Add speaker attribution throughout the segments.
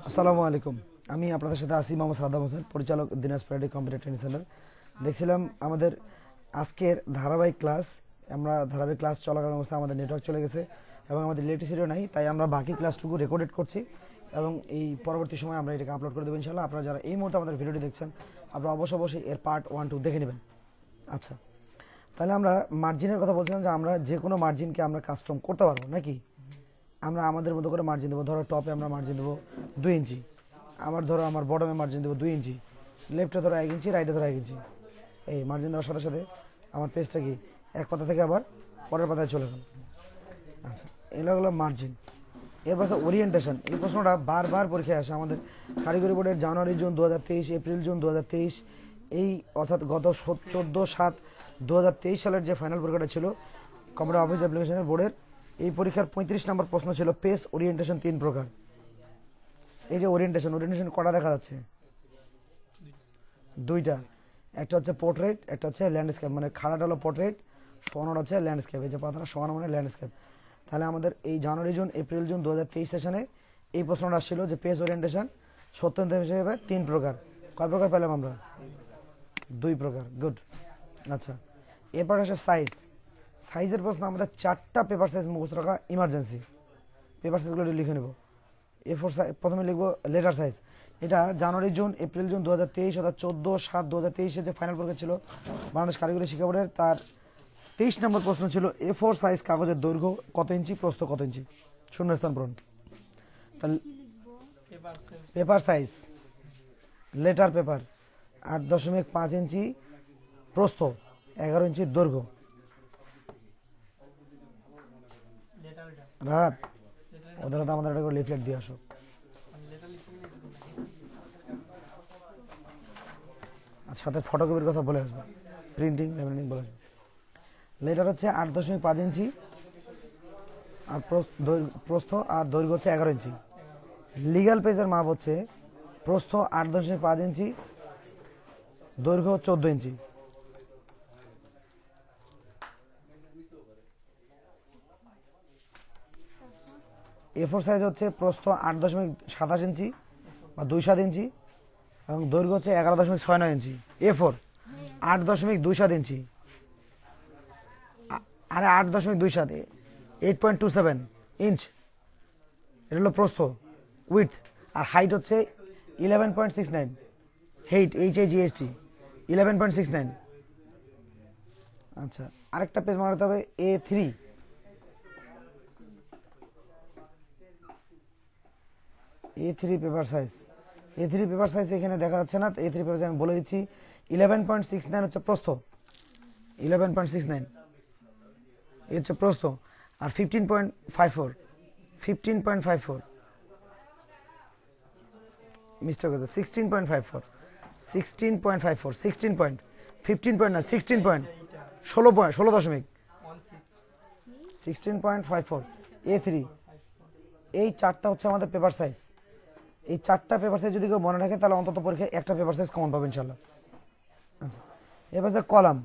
Speaker 1: আসসালামু আলাইকুম। আমি আপনাদের সাথে আসি মোহাম্মদ সাদ্দাম হোসেন, পরিচালক দিনাজপুর কম্পিউটার ট্রেনিং সেন্টার। দেখছিলাম আমাদের আজকের ধারাবাহিক ক্লাস, আমরা ধারাবাহিক ক্লাস চলাকালীন অবস্থায় আমাদের নেটওয়ার্ক চলে গেছে এবং আমাদের ইলেকট্রিসিটিও নাই, তাই আমরা বাকি ক্লাসটুকু রেকর্ডেড করছি এবং এই পরবর্তী সময় আমরা এটাকে আপলোড করে দেবো ইনশাআল্লাহ। আপনারা যারা এই মুহূর্তে আমাদের ভিডিওটি দেখছেন, আপনারা অবশ্যই এর পার্ট 1-2 দেখে নেবেন। আচ্ছা, তাহলে আমরা মার্জিনের কথা বলছিলাম যে আমরা যে কোনো মার্জিনকে আমরা কাস্টম করতে পারবো নাকি। আমরা আমাদের মতো করে মার্জিন দেবো। ধরো টপে আমরা মার্জিন দেবো 2 ইঞ্চি, আমার বটমে মার্জিন দেবো 2 ইঞ্চি, লেফটে ধরো 1 ইঞ্চি, রাইটে ধরো 1 ইঞ্চি। এই মার্জিন দেওয়ার সাথে সাথে আমার পেজটা কি এক পাতা থেকে আবার পরের পাতায় চলে গেল। আচ্ছা, এগুলো হলো মার্জিন। এর পাশে ওরিয়েন্টেশন, এই প্রশ্নটা বারবার পরীক্ষায় আসে আমাদের কারিগরি বোর্ডের জানুয়ারি জুন 2023, এপ্রিল জুন 2023, এই অর্থাৎ গত 14/7/2023 সালের যে ফাইনাল পরীক্ষাটা ছিল কম্পিউটার অফিস অ্যাপ্লিকেশনের বোর্ডের, এই পরীক্ষার 35 নম্বর প্রশ্ন ছিল পেজ ওরিয়েন্টেশন 3 প্রকার। এই যে ওরিয়েন্টেশন কটা দেখা যাচ্ছে? দুইটা, একটা হচ্ছে পোর্ট্রেট, একটা হচ্ছে ল্যান্ডস্কেপ। মানে খাড়াটা হলো পোর্ট্রেট, শোয়ানোটা হচ্ছে ল্যান্ডস্কেপ। এই যে পাতাটা শোয়ানো মানে ল্যান্ডস্কেপ। তাহলে আমাদের এই জানুয়ারি জুন এপ্রিল জুন 2023 সেশনে এই প্রশ্নটা আসছিল যে পেজ ওরিয়েন্টেশন সত্যন্ত হিসেবে 3 প্রকার। কয় প্রকার পেলাম আমরা? 2 প্রকার। গুড। আচ্ছা, এরপর আসে সাইজের প্রশ্ন। আমাদের 4টা পেপার সাইজ মুখস্থ রাখা ইমার্জেন্সি। পেপার সাইজগুলো লিখে নেব। A4 সাইজ প্রথমে লিখবো লেটার সাইজ। এটা জানুয়ারি জুন এপ্রিল জুন 2023 অর্থাৎ 14/7/2023 যে ফাইনাল পরীক্ষা ছিল বাংলাদেশ কারিগরি শিক্ষা বোর্ডের, তার 23 নম্বর প্রশ্ন ছিল A4 সাইজ কাগজের দৈর্ঘ্য কত ইঞ্চি, প্রস্থ কত ইঞ্চি। শূন্যস্থান পূরণ। তাহলে পেপার সাইজ লেটার পেপার 8.5 ইঞ্চি প্রস্থ, 11 ইঞ্চি দৈর্ঘ্য। রাত ওদের হাতে আমাদের একটা লিফলেট দিয়ে আসো। আর সাথে ফটোকপির কথা বলে আসবে, প্রিন্টিং ল্যামিনেটিং বলে আসবে। লেটার হচ্ছে 8.5 ইঞ্চি আর প্রস্থ আর দৈর্ঘ্য হচ্ছে 11 ইঞ্চি। লিগ্যাল পেজের মাপ হচ্ছে প্রস্থ 8.5 ইঞ্চি, দৈর্ঘ্য 14 ইঞ্চি। A4 সাইজ হচ্ছে প্রস্থ 8.27 ইঞ্চি বা 2.7 ইঞ্চি এবং দৈর্ঘ্য হচ্ছে 11.69 ইঞ্চি। A4 8.27 ইঞ্চি, আরে 8.27, 8.27 ইঞ্চ। এটা হলো প্রস্থ, উইথ। আর হাইট হচ্ছে 11.69, হাইট HIGHT 11.69। আচ্ছা, আরেকটা পেজ মনে রাখতে হবে A3। A3 paper size, A3 paper size এখানে দেখা যাচ্ছে না। A3 পেপার সাইজ আমি বলে দিচ্ছি 11.69 হচ্ছে প্রস্থ, 11.69 এই হচ্ছে প্রস্থ। আর 15.54 মিস্টেক হচ্ছে 16.54 16 পয়েন্ট 15 পয়েন্ট না 16 পয়েন্ট 16.54 A3। এই 4টা হচ্ছে আমাদের পেপার সাইজ। এই 4টা পেপার সাইজ যদি কেউ মনে রাখে তাহলে অন্তত পরীক্ষায় একটা পেপার সাইজ কমন পাবে ইনশাল্লাহ। আচ্ছা, এবার যে কলাম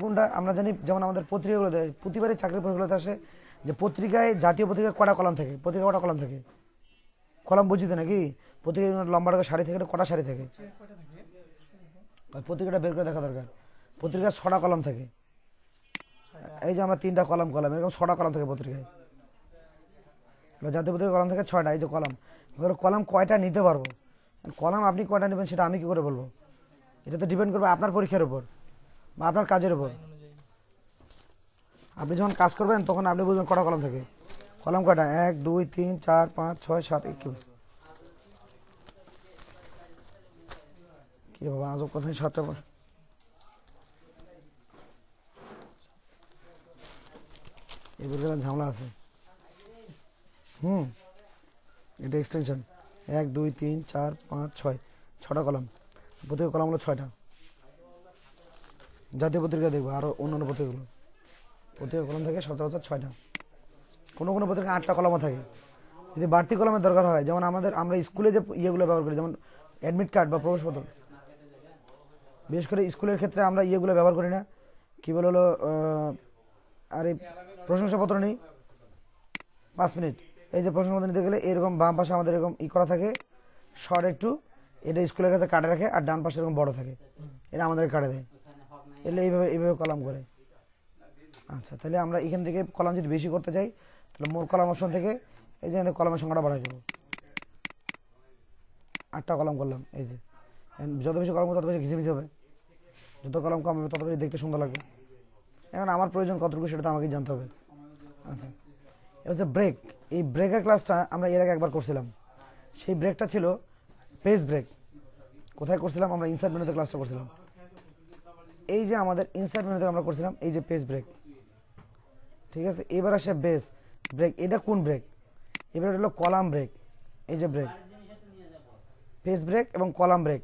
Speaker 1: কোনটা আমরা জানি, যেমন আমাদের পত্রিকাগুলোতে প্রতিবারই চাকরির পরীক্ষাগুলোতে আসে যে পত্রিকায়, জাতীয় পত্রিকায় কটা কলাম থাকে, পত্রিকা কটা কলাম থাকে, কলাম বুঝিতে নাকি? পত্রিকা লম্বা টাকা শাড়ি থেকে কটা শাড়ি থাকে, পত্রিকাটা বের করে দেখা দরকার। পত্রিকায় 6টা কলাম থাকে। এই যে আমরা 3টা কলাম এরকম 6টা কলাম থাকে পত্রিকায়। জাতীয় পত্রিকা কলাম থেকে 6টা। এই যে কলাম কয়টা নিতে পারবো, কলাম আপনি কয়টা নেবেন সেটা আমি কি করে বলবো? এটা তো ডিপেন্ড করবে আপনার পরীক্ষার উপর বা আপনার কাজের উপর। আপনি যখন কাজ করবেন তখন আপনি বুঝবেন কটা কলাম থাকে। কলাম কয়টা? 1 2 3 4 5 6 7 কি বাবা আজব কথা। 7টা এবার ঝামেলা আছে। এটা এক্সটেনশন 1 2 3 4 5 6, 6টা কলাম। প্রত্যেক কলাম হলো 6টা। জাতীয় পত্রিকা দেখবো আরো অন্যান্য পত্রিকাগুলো, প্রত্যেক কলম থেকে সচরাচর 6টা। কোনো পত্রিকা 8টা কলমও থাকে। যদি বাড়তি কলমের দরকার হয়, যেমন আমরা স্কুলে যে ইয়েগুলো ব্যবহার করি, যেমন অ্যাডমিট কার্ড বা প্রবেশপত্র, বিশেষ করে স্কুলের ক্ষেত্রে আমরা ইয়েগুলো ব্যবহার করি না, কি বলে হলো, আর এই প্রশংসাপত্র নেই 5 মিনিট, এই যে প্রশ্ন মতো নিতে গেলে এরকম বাম পাশে আমাদের এরকম করা থাকে শর্ট একটু, এটা স্কুলের কাছে কাটে রাখে, আর ডান পাশে এরকম বড় থাকে, এটা আমাদের কাটে দেয়, এলে এইভাবে কলাম করে। আচ্ছা, তাহলে আমরা এখান থেকে কলাম যদি বেশি করতে চাই তাহলে মোর কলাম অপশন থেকে এই যে কলামের সংখ্যাটা বাড়াই দেবো, 8টা কলাম করলাম। এই যে যত বেশি কলাম তত বেশি ঘিচিমিচি হবে, যত কলাম কম হবে তত বেশি দেখতে সুন্দর লাগবে। এখন আমার প্রয়োজন কতটুকু সেটা তো আমাকেই জানতে হবে। আচ্ছা, এটা হচ্ছে ব্রেক। এই ব্রেকের ক্লাসটা আমরা এর আগে একবার করছিলাম, সেই ব্রেকটা ছিল পেজ ব্রেক। কোথায় করছিলাম? আমরা ইনসার্ট মেনুতে ক্লাসটা করছিলাম। এই যে আমাদের ইনসার্ট মেনুতে আমরা করছিলাম এই যে পেজ ব্রেক, ঠিক আছে। এবার আসে বেস ব্রেক। এটা কোন ব্রেক? এবার হলো কলাম ব্রেক। এই যে ব্রেক, পেজ ব্রেক এবং কলাম ব্রেক।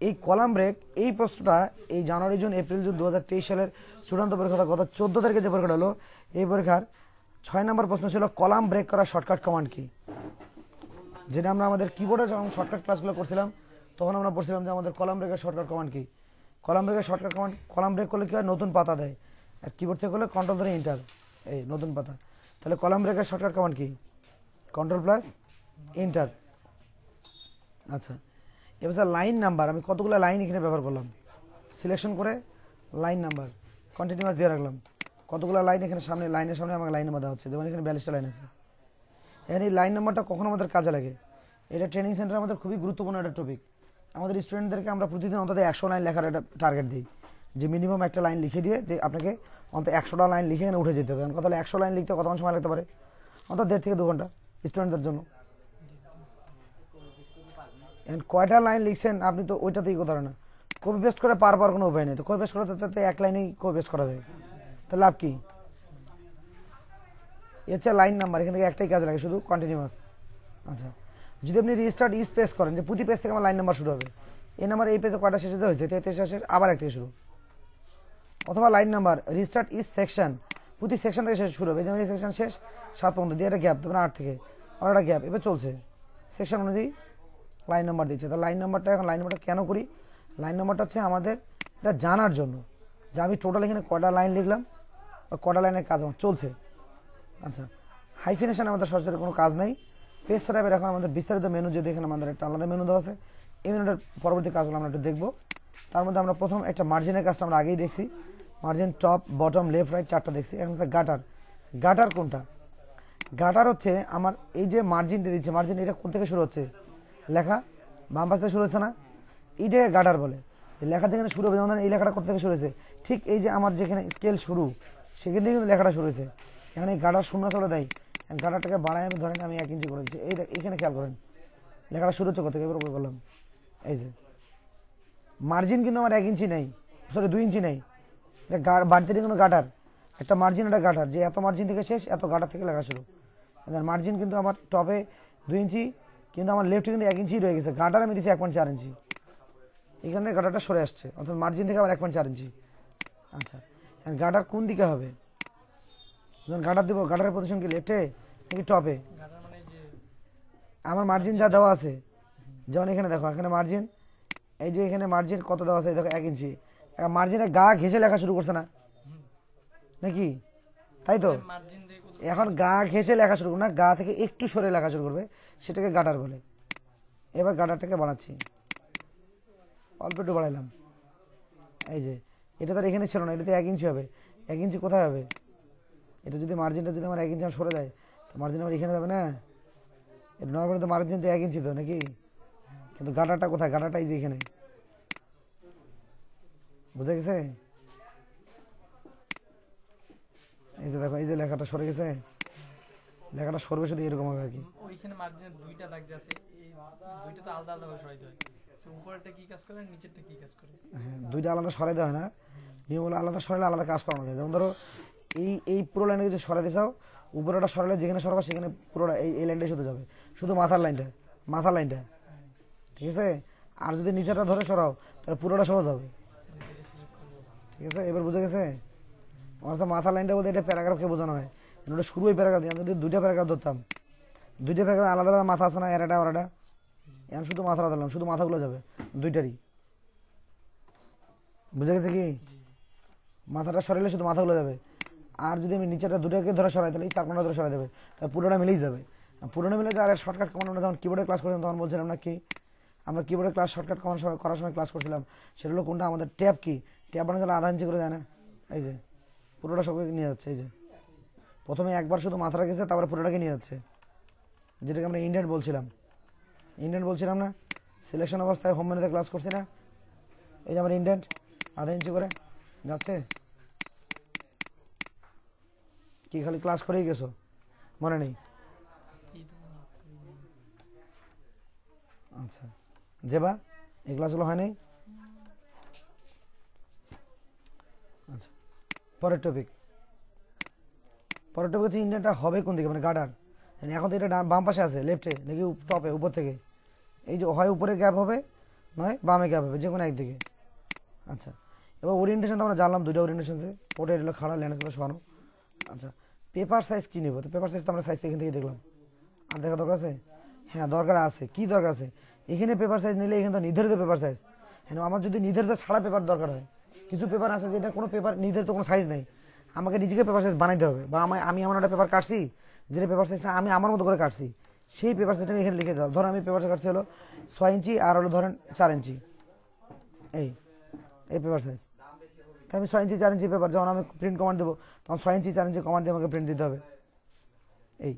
Speaker 1: এই কলাম ব্রেক, এই প্রশ্নটা এই জানুয়ারি জুন এপ্রিল জুন 2023 সালের চূড়ান্ত পরীক্ষা গত 14 তারিখে যে পরীক্ষাটা হলো, এই পরীক্ষার 6 নম্বর প্রশ্ন ছিল কলাম ব্রেক করার শর্টকাট কমান্ড কি। যেটা আমরা আমাদের কিবোর্ডে যখন শর্টকাট ক্লাসগুলো করছিলাম তখন আমরা পড়ছিলাম যে আমাদের কলাম ব্রেকের শর্টকাট কমান্ড কি। কলাম ব্রেকের শর্টকাট কমান্ড, কলাম ব্রেক করলে কি হয়, নতুন পাতা দেয়, আর কিবোর্ড থেকে করলে কন্ট্রোল ধরে ইন্টার, এই নতুন পাতা। তাহলে কলাম ব্রেকের শর্টকাট কমান্ড কি? Control plus inter. আচ্ছা, এবার লাইন নাম্বার, আমি কতগুলো লাইন এখানে ব্যবহার করলাম, সিলেকশন করে লাইন নাম্বার কন্টিনিউয়াস দিয়ে রাখলাম। কতগুলো লাইন এখানে সামনে, লাইনের সামনে আমাকে লাইন নাম্বার দেওয়া হচ্ছে, যেমন এখানে 42টা লাইন আছে। এখানে এই লাইন নাম্বারটা কখন আমাদের কাজে লাগে? এটা ট্রেনিং সেন্টারে আমাদের খুবই গুরুত্বপূর্ণ একটা টপিক। আমাদের স্টুডেন্টদেরকে আমরা প্রতিদিন অন্তত 100 লাইন লেখার একটা টার্গেট দিই, যে মিনিমাম একটা লাইন লিখে দিয়ে যে আপনাকে অন্তত 100টা লাইন লিখে এখানে উঠে যেতে হবে। কত 100 লাইন লিখতে কতক্ষণ সময় লাগতে পারে? অন্তত 1.5 থেকে 2 ঘন্টা স্টুডেন্টদের জন্য। কয়টা লাইন লিখছেন আপনি তো ওইটাতেই কথা না, কপি পেস্ট করে পাওয়ার কোনো উপায় নেই। তো কপি পেস্ট করতে তাতে এক লাইনেই কপি পেস্ট করা যায়, তাহলে লাভ কি? এর চেয়ে লাইন নাম্বার এখান থেকে একটাই কাজ লাগে, শুধু কন্টিনিউয়াস। আচ্ছা, যদি আপনি রিস্টার্ট ইজ পেজ করেন, যে প্রতি পেজ থেকে আমার লাইন নাম্বার শুরু হবে, এই নাম্বার এই পেজে কয়টা শেষ হয়েছে 33 শেষ, আবার এক থেকে শুরু। অথবা line number restart is section, প্রতি সেকশন থেকে শেষ শুরু হবে, যেমন এই সেকশন শেষ 7 পর্যন্ত দিয়ে একটা গ্যাপ, তারপরে 8 থেকে আবার একটা গ্যাপ, এবার চলছে সেকশন অনুযায়ী লাইন নাম্বার দিচ্ছে। তো লাইন নাম্বারটা, এখন লাইন নাম্বারটা কেন করি? লাইন নাম্বারটা হচ্ছে আমাদের এটা জানার জন্য যে আমি টোটাল এখানে কয়টা লাইন লিখলাম বা কয়টা লাইনের কাজ আমার চলছে। আচ্ছা, হাইফিনেশন আমাদের সরাসরি কোনো কাজ নাই। পেজ সেটআপের এখন আমাদের বিস্তারিত মেনু, যদি এখানে আমাদের একটা আলাদা মেনু দেওয়া আছে, এই মেনুটার পরবর্তী কাজগুলো আমরা একটু দেখবো। তার মধ্যে আমরা প্রথম একটা মার্জিনের কাজটা আমরা আগেই দেখছি, margin top bottom left right 4টা দেখছি। এখন হচ্ছে গাটার। গাটার কোনটা? গাটার হচ্ছে আমার এই যে মার্জিনটা দিচ্ছে, মার্জিন এটা কোন থেকে শুরু হচ্ছে? লেখা বাম পাশ থেকে শুরু হচ্ছে না, এইটাকে গাটার বলে। লেখা যেখানে শুরু হবে, যেমন এই লেখাটা কোথা থেকে শুরু হয়েছে, ঠিক এই যে আমার যেখানে স্কেল শুরু সেখান থেকে কিন্তু লেখাটা শুরু হয়েছে। এখন এই গাটার শূন্য চলে দেয়, গাটারটাকে বাড়ায় আমি ধরেন আমি 1 ইঞ্চি করে দিচ্ছি, এইখানে খেয়াল করেন লেখাটা শুরু হচ্ছে কোথা থেকে, এবার করলাম এই যে মার্জিন কিন্তু আমার 1 ইঞ্চি নেই, সরি 2 ইঞ্চি নেই, এটা বাড়তে কিন্তু গাটার একটা মার্জিন, এটা গাটার, যে এত মার্জিন থেকে শেষ, এত গাটার থেকে লেখা শুরু। মার্জিন কিন্তু আমার টপে 2 ইঞ্চি, কিন্তু আমার লেফটে কিন্তু 1 ইঞ্চি রয়ে গেছে। গাটার আমি দিচ্ছি 1.4 ইঞ্চি, এখানে গাটারটা সরে আসছে, অর্থাৎ মার্জিন থেকে আবার 1.4 ইঞ্চি। আচ্ছা, গাটার কোন দিকে হবে? যখন গাটার দিব, গাটারের পজিশন কি লেফটে নাকি টপে? আমার মার্জিন যা দেওয়া আছে, যেমন এখানে দেখো, এখানে মার্জিন, এই যে এখানে মার্জিন কত দেওয়া আছে দেখো 1 ইঞ্চি। মার্জিনের গা ঘেঁষে লেখা শুরু করছে না নাকি? তাই তো, এখন গা ঘেঁষে লেখা শুরু করবে না, গা থেকে একটু সরে লেখা শুরু করবে, সেটাকে গাটার বলে। এবার গাটারটাকে বাড়াচ্ছি, অল্প একটু বাড়াইলাম, এই যে এটা তো এখানে ছিল না, এটাতে 1 ইঞ্চি হবে। 1 ইঞ্চি কোথায় হবে? এটা যদি মার্জিনটা যদি আমার 1 ইঞ্চি সরে যায়, তো মার্জিন আমার এখানে যাবে না। এটা নর্মালি তো মার্জিন তো 1 ইঞ্চি তো নাকি, কিন্তু গাটারটা কোথায়? গাটারটা এই যে এখানে, বুঝা গেছে? এই যে দেখো, এই যে লেখাটা সরে গেছে, লেখাটা সরবে শুধু এরকম হবে আর কি।
Speaker 2: ওইখানে মার্জিনের 2টা দাগ যে আছে, এই 2টা তো আলাদা আলাদা ভাবে সরাইতে হয়, তো উপরেরটা কি কাজ করে, নিচেরটা কি কাজ করে?
Speaker 1: হ্যাঁ, 2টা আলাদা সরাই দেওয়া হয় না, নিয়ম হলো আলাদা সরালে আলাদা কাজ করানো যায়। যেমন ধরো এই পুরো লাইনে যদি সরাতে চাও, উপরেটা সরালে যেখানে সরাবা সেখানে পুরোটা এই লাইনটাই শুধু যাবে, শুধু মাথার লাইনটা, ঠিক আছে। আর যদি নিচেটা ধরে সরাও তাহলে পুরোটা সহজ হবে, ঠিক আছে। এবার বুঝে গেছে? আমার তো মাথার লাইনটা বলতে এটা প্যারাগ্রাফকে বোঝানো হয়, ওটা শুরু ওই প্যারাগ্রাফ দিয়ে। যদি 2টা প্যারাগ্রাফ ধরতাম, 2টা প্যারাগ্রাফ আলাদা আলাদা মাথা আছে না, এরাটা ওরাটা, এখন শুধু মাথাটা ধরলাম, শুধু মাথাগুলো যাবে 2টারই, বুঝে গেছে কি? মাথাটা সরাইলে শুধু মাথাগুলো যাবে। আর যদি আমি নিচেটা 2টাকে ধরে সরাই, তাহলে এই 4 কোণটা ধরে সরাই দেবে, তাহলে পুরোটা মিলেই যাবে। পুরোনো মিলে যে আর শর্টকাট কমান্ড আমরা যখন কিবোর্ডে ক্লাস করছিলাম তখন বলছিলাম না কি আমরা কিবোর্ডে ক্লাস শর্টকাট কমান্ড করার সময় ক্লাস করছিলাম, সেটা হলো কোনটা আমাদের ট্যাব কি, ট্যাব বানানো গেলে আধা ইঞ্চি করে যায় না, এই যে পুরোটা সবাই নিয়ে যাচ্ছে, এই যে প্রথমে একবার শুধু মাথা রেখেছে তারপরে পুরোটাকে নিয়ে যাচ্ছে, যেটাকে আমরা ইন্ডেন্ট বলছিলাম না, সিলেকশন অবস্থায় হোম মেনুতে ক্লাস করছি না, এই যে আমার ইন্ডেন্ট আধা ইঞ্চি করে যাচ্ছে। কি খালি ক্লাস করেই গেছো, মনে নেই? আচ্ছা যেবা এই ক্লাসগুলো হয় নাই। আচ্ছা পরের টপিক হচ্ছে ইন্ডিয়ানটা হবে কোন দিকে, মানে গার্ডার এখন তো এটা বাম পাশে আছে, লেফটে নাকি টপে উপর থেকে, এই যে হয় উপরে গ্যাপ হবে নয় বামে গ্যাপ হবে, যে কোনো একদিকে। আচ্ছা এবার ওরিয়েন্টেশন তো আমরা জানলাম, দুইটা ওরিয়েন্টেশন আছে, পোর্ট্রেট হলো খাড়া, ল্যান্ডস্কেপে শোয়ানো। আচ্ছা পেপার সাইজ কী নেবো, তো পেপার সাইজ তো আমরা সাইজ এখান থেকে দেখলাম, আর দেখা দরকার আছে? হ্যাঁ দরকার আছে। কি দরকার আছে? এখানে পেপার সাইজ নিলে এখানে তো নির্ধারিত পেপার সাইজ, হ্যাঁ আমার যদি নির্ধারিত ছাড়া পেপার দরকার হয়, কিছু পেপার আছে যেটা কোনো পেপার নির্ধারিত কোনো সাইজ নেই, আমাকে নিজেকে পেপার সাইজ বানাইতে হবে, বা আমি এমন একটা পেপার কাটছি যেটা পেপার সাইজটা আমি আমার মতো করে কাটছি, সেই পেপার সাইজটা আমি এখানে লিখে দাও। ধরো আমি পেপার সাইজ কাটছি হলো 6 ইঞ্চি আর হলো ধরেন 4 ইঞ্চি, এই পেপার সাইজ, তাই আমি 6 ইঞ্চি 4 ইঞ্চি পেপার যখন আমি প্রিন্ট কমান্ড দেবো তখন 6 ইঞ্চি 4 ইঞ্চি কমান্ড দিয়ে আমাকে প্রিন্ট দিতে হবে। এই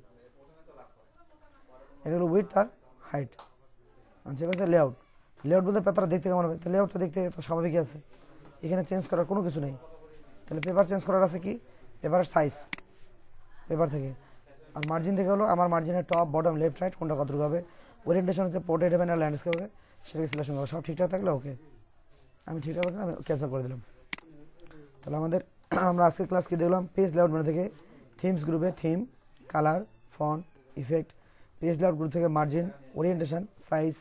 Speaker 1: এটা হলো উইডথ আর হাইট। আচ্ছা এবার লেআউট বলতে পেপারটা দেখতে কেমন হবে, তো লেআউটটা দেখতে তো স্বাভাবিকই আছে, এখানে চেঞ্জ করার কোনো কিছু নেই। তাহলে পেপার চেঞ্জ করার আছে কি, পেপারের সাইজ পেপার থেকে, আর মার্জিন থেকে হলো আমার মার্জিনের টপ বটম লেফট রাইট কোনটা কতটুকু হবে, ওরিয়েন্টেশন হচ্ছে পোর্ট্রেট হবে না ল্যান্ডস্কেপ হবে, সেটাকে সিলেকশন করবো, সব ঠিকঠাক থাকলে ওকে, আমি ঠিকঠাক থাকলে আমি ক্যান্সেল করে দিলাম। তাহলে আমরা আজকে ক্লাস কি দেখলাম, পেজ লেআউট মেনু থেকে থিমস গ্রুপে theme, colour, font, effect, page layout group থেকে margin, orientation, size,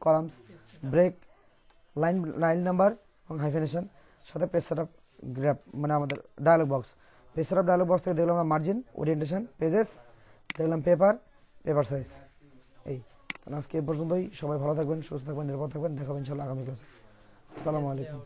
Speaker 1: columns, break, line number এবং হাইফেনেশন, সাথে পেজ সেটআপ গ্রাফ মানে আমাদের dialog box, page setup dialog box থেকে দেখলাম আমরা মার্জিন, ওরিয়েন্টেশন, পেজেস, দেখলাম পেপার সাইজ। এই তাহলে আজকে এ পর্যন্তই, সবাই ভালো থাকবেন, সুস্থ থাকবেন, নিরাপদ থাকবেন, দেখাবেন ইনশাআল্লাহ আগামী ক্লাসে। আসসালামু আলাইকুম।